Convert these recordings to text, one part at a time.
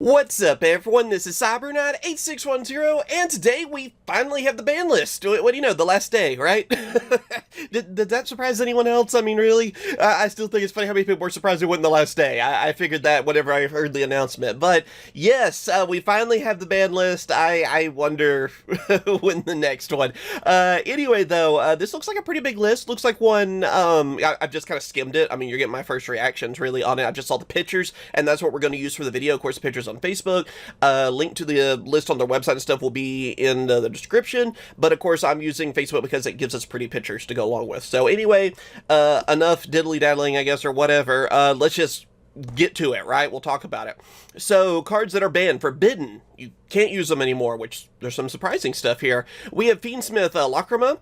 What's up, everyone? This is Cyberknight 8610, and today we finally have the ban list. What do you know? The last day, right? did that surprise anyone else? I mean, really? I still think it's funny how many people were surprised it wasn't the last day. I figured that whenever I heard the announcement. But yes, we finally have the ban list. I wonder when the next one. Anyway, though, this looks like a pretty big list. Looks like one. I've just kind of skimmed it. I mean, you're getting my first reactions really on it. I just saw the pictures, and that's what we're going to use for the video. Of course, the pictures on Facebook. Link to the list on their website and stuff will be in the description, but of course I'm using Facebook because it gives us pretty pictures to go along with. So anyway, enough diddly-daddling, I guess, or whatever. Let's just get to it, right? We'll talk about it. So, cards that are banned, forbidden. You can't use them anymore, which there's some surprising stuff here. We have Fiendsmith Lacrima,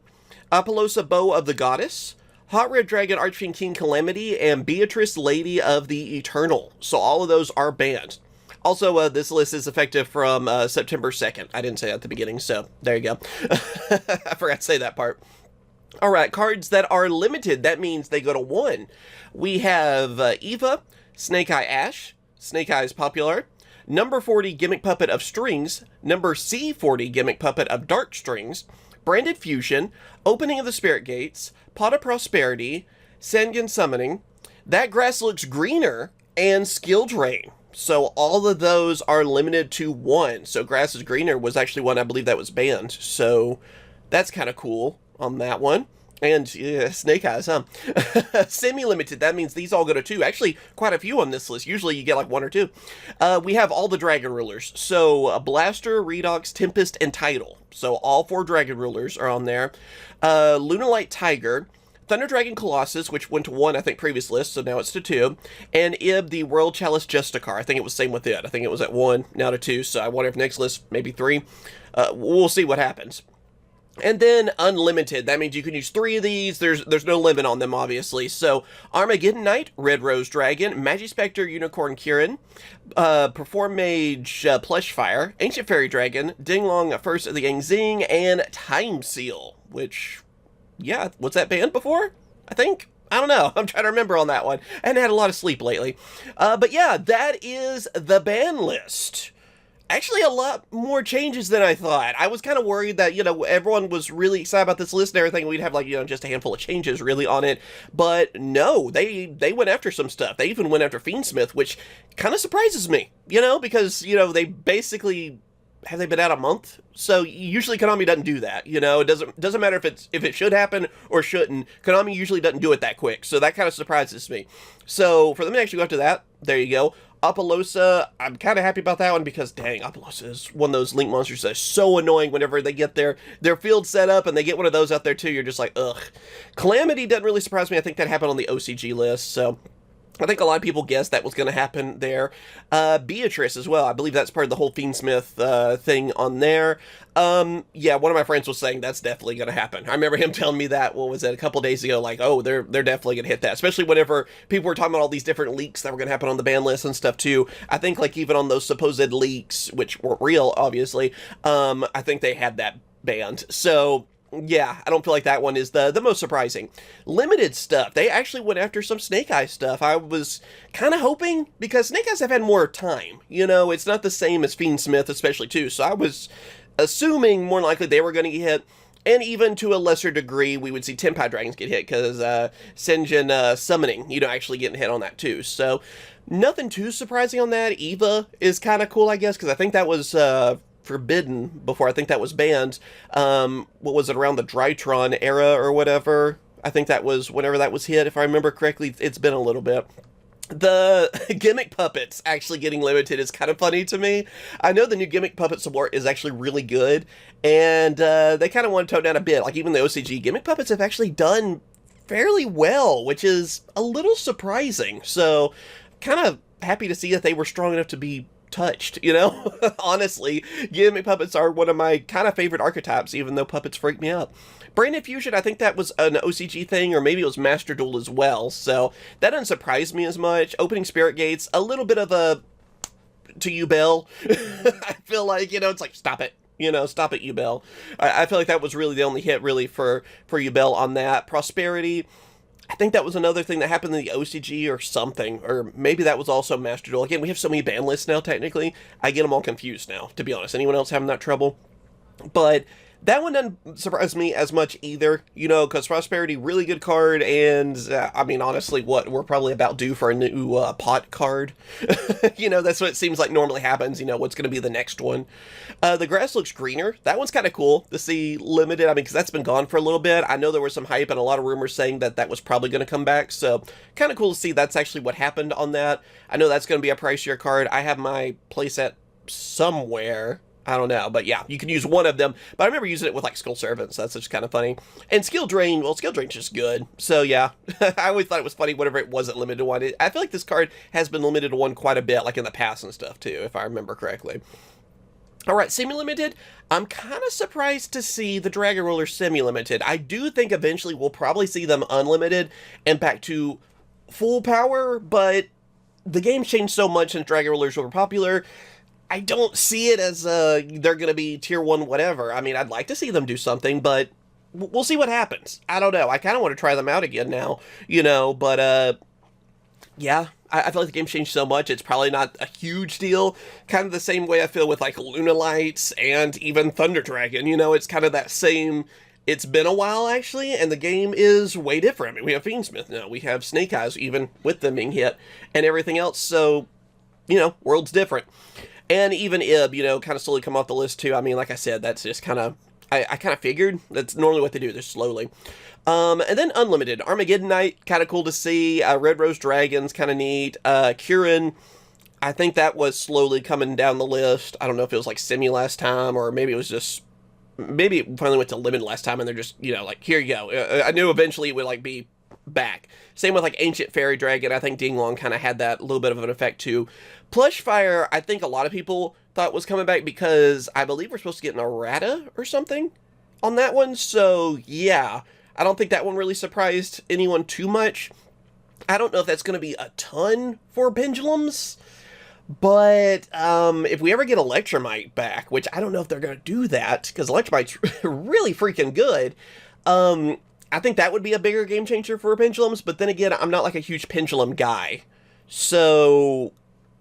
Apollosa Bow of the Goddess, Hot Red Dragon Archfiend King Calamity, and Beatrice Lady of the Eternal. So all of those are banned. Also, this list is effective from September 2nd. I didn't say that at the beginning, so there you go. I forgot to say that part. Alright, cards that are limited, that means they go to 1. We have Eva, Snake Eye Ash, Snake Eye is popular, number 40 Gimmick Puppet of Strings, number C40 Gimmick Puppet of Dark Strings, Branded Fusion, Opening of the Spirit Gates, Pot of Prosperity, Sangan Summoning, That Grass Looks Greener, and Skill Drain. So all of those are limited to 1. So Grass is Greener was actually one I believe that was banned. So that's kind of cool on that one. And yeah, Snake Eyes, huh? Semi-limited, that means these all go to 2. Actually, quite a few on this list. Usually you get like 1 or 2. We have all the Dragon Rulers. So Blaster, Redox, Tempest, and Tidal. So all 4 Dragon Rulers are on there. Lunalight Tiger, Thunder Dragon Colossus, which went to 1, I think, previous list, so now it's to 2. And Ib, the World Chalice Justicar. I think it was same with it. I think it was at 1, now to 2, so I wonder if next list, maybe 3. We'll see what happens. And then Unlimited. That means you can use 3 of these. There's no limit on them, obviously. So, Armageddon Knight, Red Rose Dragon, Magispectre Unicorn Kirin, Perform Mage Plushfire, Ancient Fairy Dragon, Dinglong First of the Yangzing, and Time Seal, which... yeah, was that banned before? I think? I don't know. I'm trying to remember on that one. I hadn't had a lot of sleep lately. But yeah, that is the ban list. Actually, a lot more changes than I thought. I was kind of worried that, everyone was really excited about this list and everything. We'd have, like, just a handful of changes, really, on it. But no, they went after some stuff. They even went after Fiendsmith, which kind of surprises me, because, they basically... have they been out a month? So usually Konami doesn't do that, It doesn't matter if it should happen or shouldn't. Konami usually doesn't do it that quick, so that kind of surprises me. So for them to actually go after that, there you go. Apollosa, I'm kind of happy about that one because, dang, Apollosa is one of those Link monsters that's so annoying whenever they get their field set up and they get one of those out there too. You're just like, ugh. Calamity doesn't really surprise me. I think that happened on the OCG list, so... I think a lot of people guessed that was going to happen there. Beatrice as well. I believe that's part of the whole Fiendsmith thing on there. Yeah, one of my friends was saying that's definitely going to happen. I remember him telling me that, what was it, a couple days ago, like, oh, they're definitely going to hit that. Especially whenever people were talking about all these different leaks that were going to happen on the ban list and stuff too. I think like even on those supposed leaks, which weren't real, obviously, I think they had that banned. So... yeah, I don't feel like that one is the most surprising. Limited stuff. They actually went after some Snake Eyes stuff. I was kind of hoping, because Snake Eyes have had more time. It's not the same as Fiendsmith, especially, too. So I was assuming more likely they were going to get hit. And even to a lesser degree, we would see Tenpai Dragons get hit, because Senjin Summoning, actually getting hit on that, too. So, nothing too surprising on that. Eva is kind of cool, I guess, because I think that was... forbidden before. I think that was banned. What was it, around the Drytron era or whatever? I think that was whenever that was hit, if I remember correctly. It's been a little bit. The Gimmick Puppets actually getting limited is kind of funny to me. I know the new Gimmick Puppet support is actually really good, and they kind of want to tone down a bit. Like, even the OCG Gimmick Puppets have actually done fairly well, which is a little surprising. So, kind of happy to see that they were strong enough to be touched, Honestly, Gimmick Puppets are one of my kind of favorite archetypes, even though puppets freak me out. Branded Fusion, I think that was an OCG thing, or maybe it was Master Duel as well, so that doesn't surprise me as much. Opening Spirit Gates, a little bit of a to you, Bell. I feel like, it's like, stop it. Stop it, Yubel. I feel like that was really the only hit, really, for Yubel on that. Prosperity, I think that was another thing that happened in the OCG or something, or maybe that was also Master Duel. Again, we have so many ban lists now, technically. I get them all confused now, to be honest. Anyone else having that trouble? But that one doesn't surprise me as much either, you know, because Prosperity, really good card, and, I mean, honestly, we're probably about due for a new, pot card. You know, that's what it seems like normally happens, you know, what's going to be the next one. The grass looks greener. That one's kind of cool to see limited, I mean, because that's been gone for a little bit. I know there was some hype and a lot of rumors saying that that was probably going to come back, so kind of cool to see that's actually what happened on that. I know that's going to be a pricier card. I have my playset somewhere. I don't know, but yeah, you can use one of them. But I remember using it with, like, Skull Servants. That's just kind of funny. And Skill Drain, well, Skill Drain's just good. So, yeah, I always thought it was funny whenever it wasn't limited to one. I feel like this card has been limited to one quite a bit, like in the past and stuff, too, if I remember correctly. All right, semi-limited. I'm kind of surprised to see the Dragon Roller semi-limited. I do think eventually we'll probably see them unlimited and back to full power, but the game's changed so much since Dragon Rollers were popular. I don't see it as they're going to be tier 1 whatever. I mean, I'd like to see them do something, but we'll see what happens. I don't know. I kind of want to try them out again now, you know, but yeah, I feel like the game's changed so much, it's probably not a huge deal. Kind of the same way I feel with, like, Luna Lights and even Thunder Dragon, you know, it's kind of that same... It's been a while, actually, and the game is way different. I mean, we have Fiendsmith now, we have Snake Eyes, even with them being hit, and everything else, so, you know, world's different. And even Ib, you know, kind of slowly come off the list too. I mean, like I said, that's just kind of, I kind of figured. That's normally what they do, they're slowly. And then Unlimited. Armageddon Knight, kind of cool to see. Red Rose Dragon's kind of neat. Kirin, I think that was slowly coming down the list. I don't know if it was like semi last time, or maybe it was just, maybe it finally went to Limited last time, and they're just, you know, like, here you go. I knew eventually it would, like, be back. Same with, like, Ancient Fairy Dragon. I think Ding Long kind of had that little bit of an effect too. Plush Fire, I think a lot of people thought was coming back because I believe we're supposed to get an errata or something on that one. So yeah, I don't think that one really surprised anyone too much. I don't know if that's going to be a ton for Pendulums, but if we ever get Electromite back, which I don't know if they're going to do that because Electromite's really freaking good, I think that would be a bigger game changer for Pendulums, but then again, I'm not like a huge Pendulum guy. So,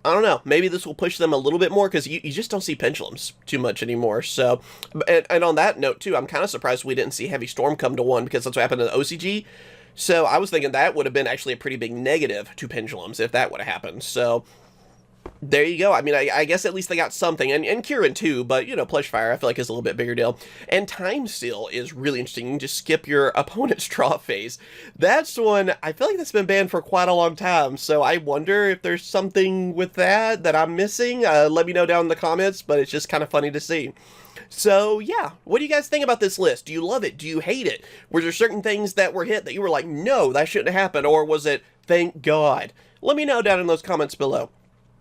I don't know, maybe this will push them a little bit more, because you just don't see Pendulums too much anymore. So, and on that note, too, I'm kind of surprised we didn't see Heavy Storm come to 1, because that's what happened in the OCG. So, I was thinking that would have been actually a pretty big negative to Pendulums if that would have happened. So, there you go. I mean, I guess at least they got something. And Kirin, too. But, you know, Plush Fire, I feel like is a little bit bigger deal. And Time Seal is really interesting. You can just skip your opponent's draw phase. That's one, I feel like that's been banned for quite a long time. So I wonder if there's something with that I'm missing. Let me know down in the comments. But it's just kind of funny to see. So, yeah. What do you guys think about this list? Do you love it? Do you hate it? Were there certain things that were hit that you were like, no, that shouldn't have happened? Or was it, thank God? Let me know down in those comments below.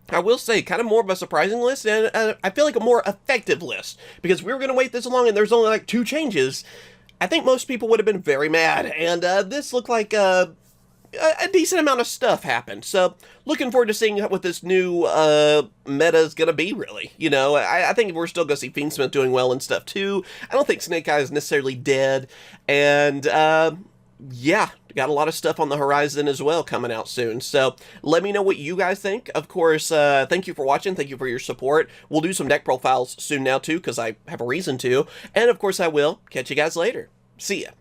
I will say, kind of more of a surprising list, and I feel like a more effective list, because we were going to wait this long and there's only like 2 changes. I think most people would have been very mad, and this looked like a decent amount of stuff happened. So, looking forward to seeing what this new meta is going to be, really. You know, I think we're still going to see Fiendsmith doing well and stuff, too. I don't think Snake Eye is necessarily dead, and yeah, got a lot of stuff on the horizon as well coming out soon. So let me know what you guys think. Of course, thank you for watching. Thank you for your support. We'll do some deck profiles soon now too, because I have a reason to. And of course I will. Catch you guys later. See ya.